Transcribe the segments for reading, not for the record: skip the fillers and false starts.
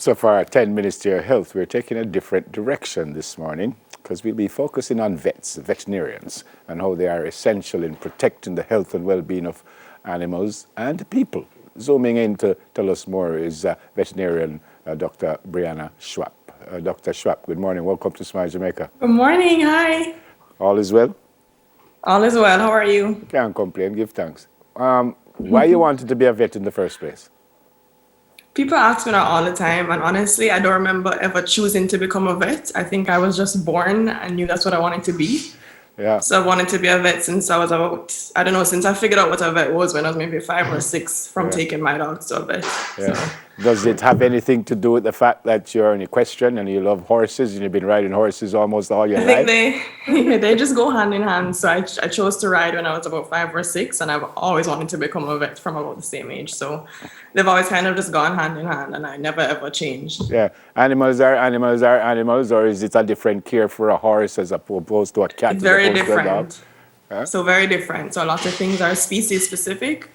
So for our 10 minutes to your health, we're taking a different direction this morning because we'll be focusing on veterinarians, and how they are essential in protecting the health and well-being of animals and people. Zooming in to tell us more is veterinarian Dr. Briana Schwapp. Dr. Schwapp, good morning. Welcome to Smile Jamaica. Good morning. Hi. All is well? All is well. How are you? Can't complain. Give thanks. Why you wanted to be a vet in the first place? People ask me that all the time, and honestly, I don't remember ever choosing to become a vet. I think I was just born and knew that's what I wanted to be. Yeah. So I wanted to be a vet since I was about, I don't know, since I figured out what a vet was when I was maybe 5 or 6 from taking my dogs to a vet. Yeah. So. Does it have anything to do with the fact that you're an equestrian and you love horses and you've been riding horses almost all your life? I think they just go hand in hand. So I chose to ride when I was about 5 or 6, and I've always wanted to become a vet from about the same age. So they've always kind of just gone hand in hand, and I never ever changed. Yeah. Animals are animals, or is it a different care for a horse as opposed to a cat? It's very as opposed to a dog? different. Huh? So very different. So a lot of things are species specific,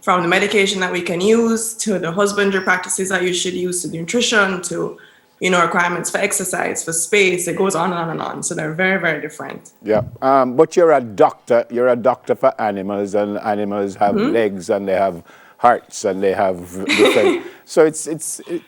from the medication that we can use to the husbandry practices that you should use to the nutrition to, requirements for exercise, for space. It goes on and on and on. So they're very, very different. Yeah. But you're a doctor. You're a doctor for animals, and animals have legs and they have hearts and they have different. So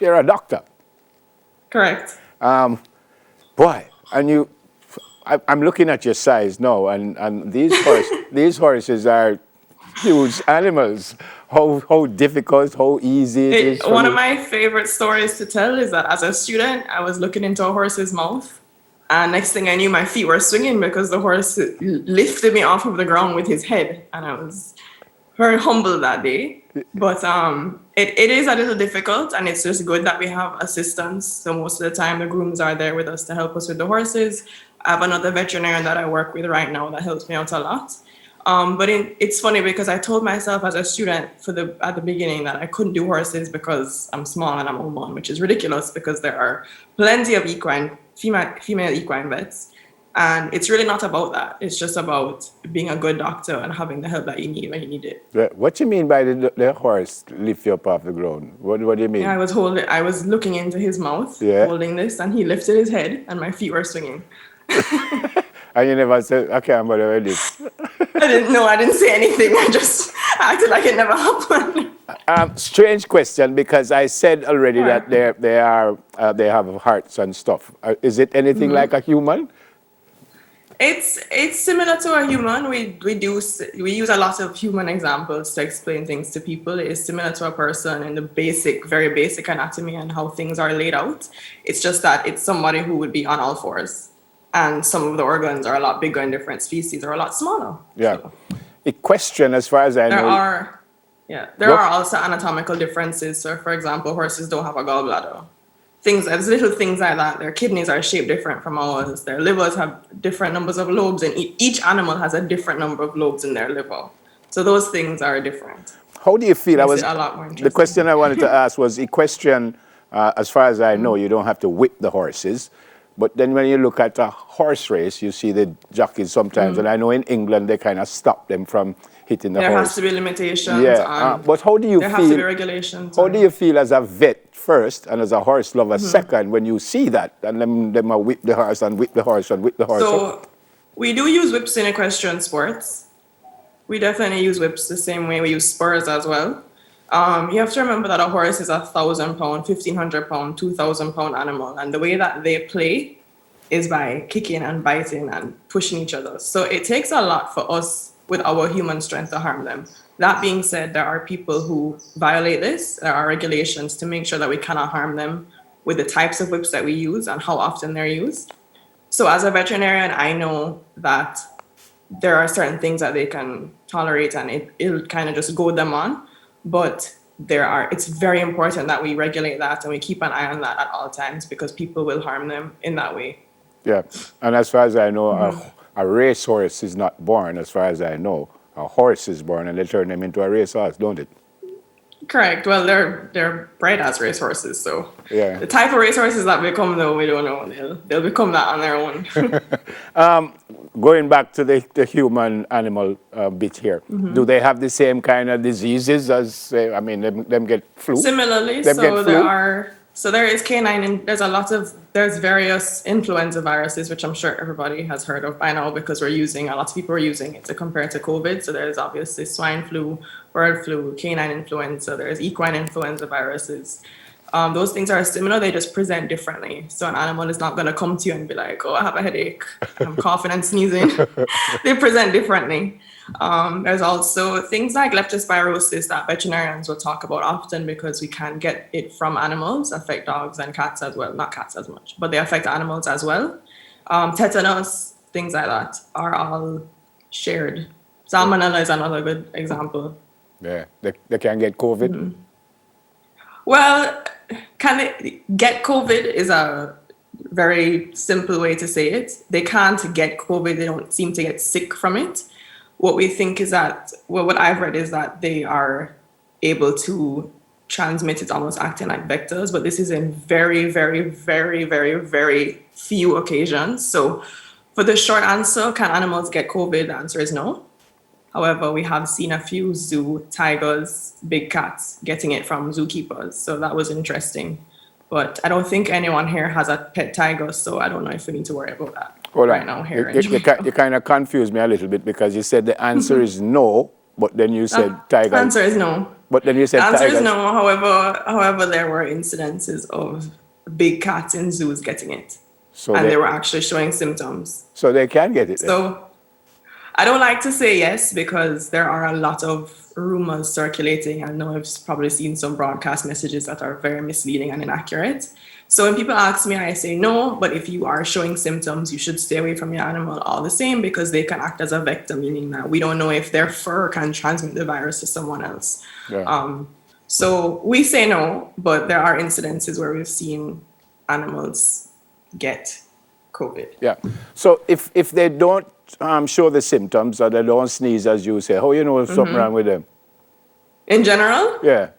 you're a doctor. Correct. Boy, and I'm looking at your size now, and these horses are huge animals. How difficult, how easy it is. One of my favorite stories to tell is that as a student, I was looking into a horse's mouth, and next thing I knew, my feet were swinging because the horse lifted me off of the ground with his head, and I was very humbled that day. But it is a little difficult, and it's just good that we have assistance. So most of the time, the grooms are there with us to help us with the horses. I have another veterinarian that I work with right now that helps me out a lot. But it's funny because I told myself as a student at the beginning that I couldn't do horses because I'm small and I'm a woman, which is ridiculous because there are plenty of female equine vets. And it's really not about that. It's just about being a good doctor and having the help that you need when you need it. What do you mean by the horse lift you up off the ground? What do you mean? Yeah, I was looking into his mouth, holding this, and he lifted his head and my feet were swinging. And you never said, okay, I'm going to do this. I didn't say anything. I just acted like it never happened. Strange question, because I said already that they have hearts and stuff. Is it anything like a human? It's similar to a human. We use a lot of human examples to explain things to people. It is similar to a person in the very basic anatomy and how things are laid out. It's just that it's somebody who would be on all fours. And some of the organs are a lot bigger in different species or a lot smaller. Yeah. So. Equestrian, as far as I know. There are also anatomical differences. So, for example, horses don't have a gallbladder. There's little things like that. Their kidneys are shaped different from ours. Their livers have different numbers of lobes, and each animal has a different number of lobes in their liver. So those things are different. How do you feel? A lot more interesting. The question I wanted to ask was equestrian. As far as I know, you don't have to whip the horses. But then when you look at a horse race, you see the jockeys sometimes, and I know in England they kind of stop them from hitting the horse. There has to be limitations. Yeah, but how do you feel? There has to be regulations. How do you feel as a vet first and as a horse lover second when you see that and them whip the horse and whip the horse and whip the horse? So we do use whips in equestrian sports. We definitely use whips the same way we use spurs as well. You have to remember that a horse is 1,000 pound, 1,500 pound, 2,000 pound animal. And the way that they play is by kicking and biting and pushing each other. So it takes a lot for us with our human strength to harm them. That being said, there are people who violate this. There are regulations to make sure that we cannot harm them with the types of whips that we use and how often they're used. So as a veterinarian, I know that there are certain things that they can tolerate and it'll kind of just goad them on. But it's very important that we regulate that and we keep an eye on that at all times because people will harm them in that way. Yeah, and as far as I know, a racehorse is not born, as far as I know. A horse is born and they turn them into a racehorse, don't it? Correct. Well, they're bred as racehorses, so the type of racehorses that become, though, we don't know. They'll become that on their own. Going back to the human-animal bit here, do they have the same kind of diseases as, them get flu? Similarly, them so So there is canine, and there's various influenza viruses, which I'm sure everybody has heard of by now because a lot of people are using it to compare to COVID. So there's obviously swine flu, bird flu, canine influenza, there's equine influenza viruses. Those things are similar, they just present differently. So an animal is not going to come to you and be like, oh, I have a headache, I'm coughing and sneezing. They present differently. There's also things like leptospirosis that veterinarians will talk about often because we can get it from animals, affect dogs and cats as well. Not cats as much, but they affect animals as well. Tetanus, things like that are all shared. Salmonella is another good example. Yeah, they can get COVID. Well, can it get COVID is a very simple way to say it. They can't get COVID, they don't seem to get sick from it. What we think is that, well, what I've read is that they are able to transmit it almost acting like vectors, but this is in very, very, very, very, very few occasions. So for the short answer, can animals get COVID? The answer is no. However, we have seen a few zoo tigers, big cats, getting it from zookeepers. So that was interesting. But I don't think anyone here has a pet tiger, so I don't know if we need to worry about that Hold right on. now here. You kind of confused me a little bit because you said the answer is no, but then you said tigers. The answer is no. But then you said The answer tigers. is no. However, there were incidences of big cats in zoos getting it, So and they were actually showing symptoms. So they can get it then. So I don't like to say yes because there are a lot of rumors circulating. I know I've probably seen some broadcast messages that are very misleading and inaccurate. So when people ask me, I say no, but if you are showing symptoms, you should stay away from your animal all the same because they can act as a vector, meaning that we don't know if their fur can transmit the virus to someone else. Yeah. So we say no, but there are incidences where we've seen animals get COVID. Yeah. So if they don't show the symptoms or they don't sneeze, as you say, how you know if something wrong with them? In general? Yeah.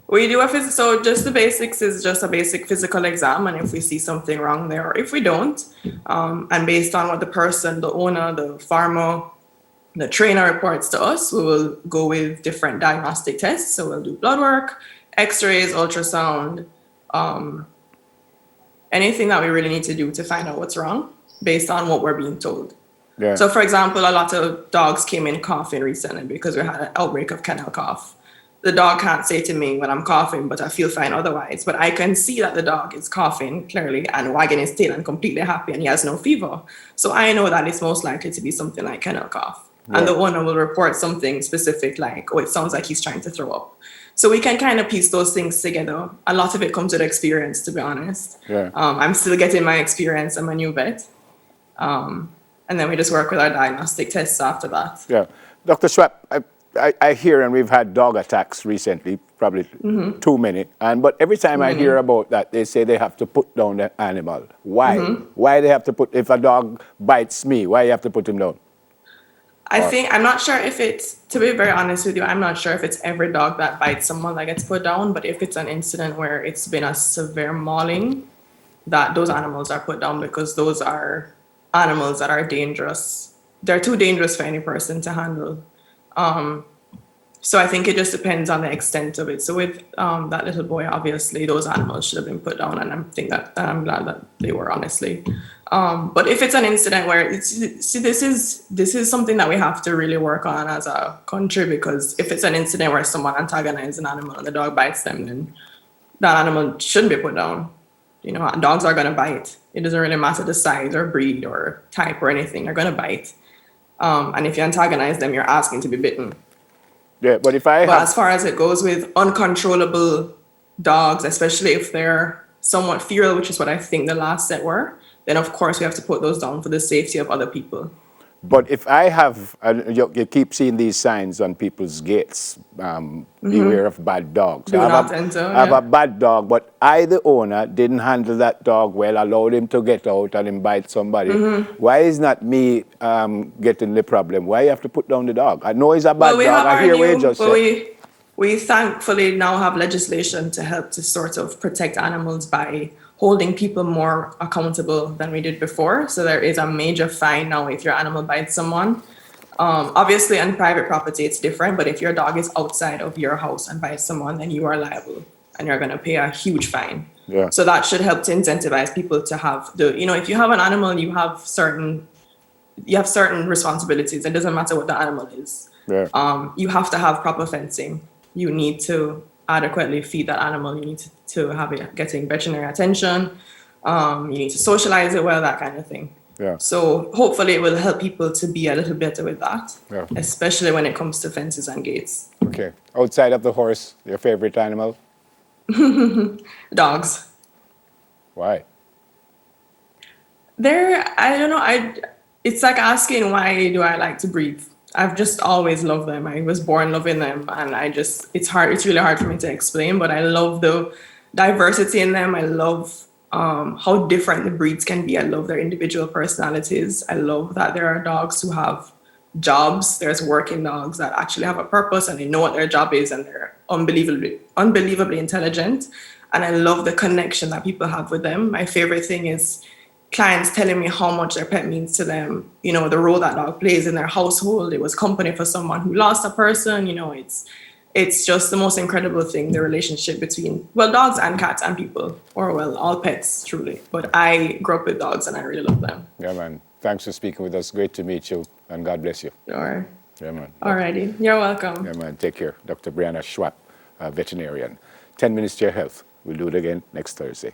We do so just the basics is just a basic physical exam, and if we see something wrong there, or if we don't, and based on what the person, the owner, the farmer, the trainer reports to us, we will go with different diagnostic tests. So we'll do blood work, x-rays, ultrasound, anything that we really need to do to find out what's wrong based on what we're being told. Yeah. So for example, a lot of dogs came in coughing recently because we had an outbreak of kennel cough. The dog can't say to me when I'm coughing, but I feel fine otherwise. But I can see that the dog is coughing clearly and wagging his tail and completely happy and he has no fever. So I know that it's most likely to be something like kennel cough. Yeah. And the owner will report something specific like, oh, it sounds like he's trying to throw up. So we can kind of piece those things together. A lot of it comes with experience, to be honest. Yeah. I'm still getting my experience. I'm a new vet. And then we just work with our diagnostic tests after that. Yeah. Dr. Schwapp, I hear, and we've had dog attacks recently, probably too many. But every time I hear about that, they say they have to put down the animal. Why? Why they have to put, if a dog bites me, why you have to put him down? I'm not sure if it's, to be very honest with you, I'm not sure if it's every dog that bites someone that gets put down, but if it's an incident where it's been a severe mauling, that those animals are put down because those are animals that are dangerous. They're too dangerous for any person to handle. So I think it just depends on the extent of it. So with that little boy, obviously those animals should have been put down, and I'm glad that they were, honestly. But if it's an incident where this is something that we have to really work on as a country, because if it's an incident where someone antagonizes an animal and the dog bites them, then that animal shouldn't be put down. You know, dogs are gonna bite. It doesn't really matter the size or breed or type or anything, they're gonna bite. And if you antagonize them, you're asking to be bitten. Yeah, but as far as it goes with uncontrollable dogs, especially if they're somewhat feral, which is what I think the last set were, then of course we have to put those down for the safety of other people. But if I have, you keep seeing these signs on people's gates, beware of bad dogs. Do not enter. I have a bad dog, but I, the owner, didn't handle that dog well, allowed him to get out and him bite somebody. Why is not me getting the problem? Why you have to put down the dog? I know he's a bad dog. I hear what you just said. We thankfully now have legislation to help to sort of protect animals by holding people more accountable than we did before. So there is a major fine now if your animal bites someone. Obviously on private property it's different, but if your dog is outside of your house and bites someone, then you are liable and you're gonna pay a huge fine. Yeah. So that should help to incentivize people to have if you have an animal, you have certain responsibilities. It doesn't matter what the animal is. Yeah. You have to have proper fencing. You need to adequately feed that animal. You need to have it getting veterinary attention. You need to socialize it well, that kind of thing. Yeah. So hopefully it will help people to be a little better with that, Yeah. especially when it comes to fences and gates. Okay. Outside of the horse, your favorite animal? Dogs. Why? I don't know, it's like asking why do I like to breathe. I've just always loved them. I was born loving them, and it's really hard for me to explain, but I love the diversity in them. I love how different the breeds can be. I love their individual personalities. I love that there are dogs who have jobs. There's working dogs that actually have a purpose and they know what their job is, and they're unbelievably intelligent. And I love the connection that people have with them. My favorite thing is clients telling me how much their pet means to them, the role that dog plays in their household. It was company for someone who lost a person. It's just the most incredible thing, the relationship between, dogs and cats and people, or all pets, truly. But I grew up with dogs and I really love them. Yeah, man. Thanks for speaking with us. Great to meet you, and God bless you. Sure. Yeah, man. Alrighty. You're welcome. Yeah, man. Take care. Dr. Briana Schwapp, veterinarian. 10 minutes to your health. We'll do it again next Thursday.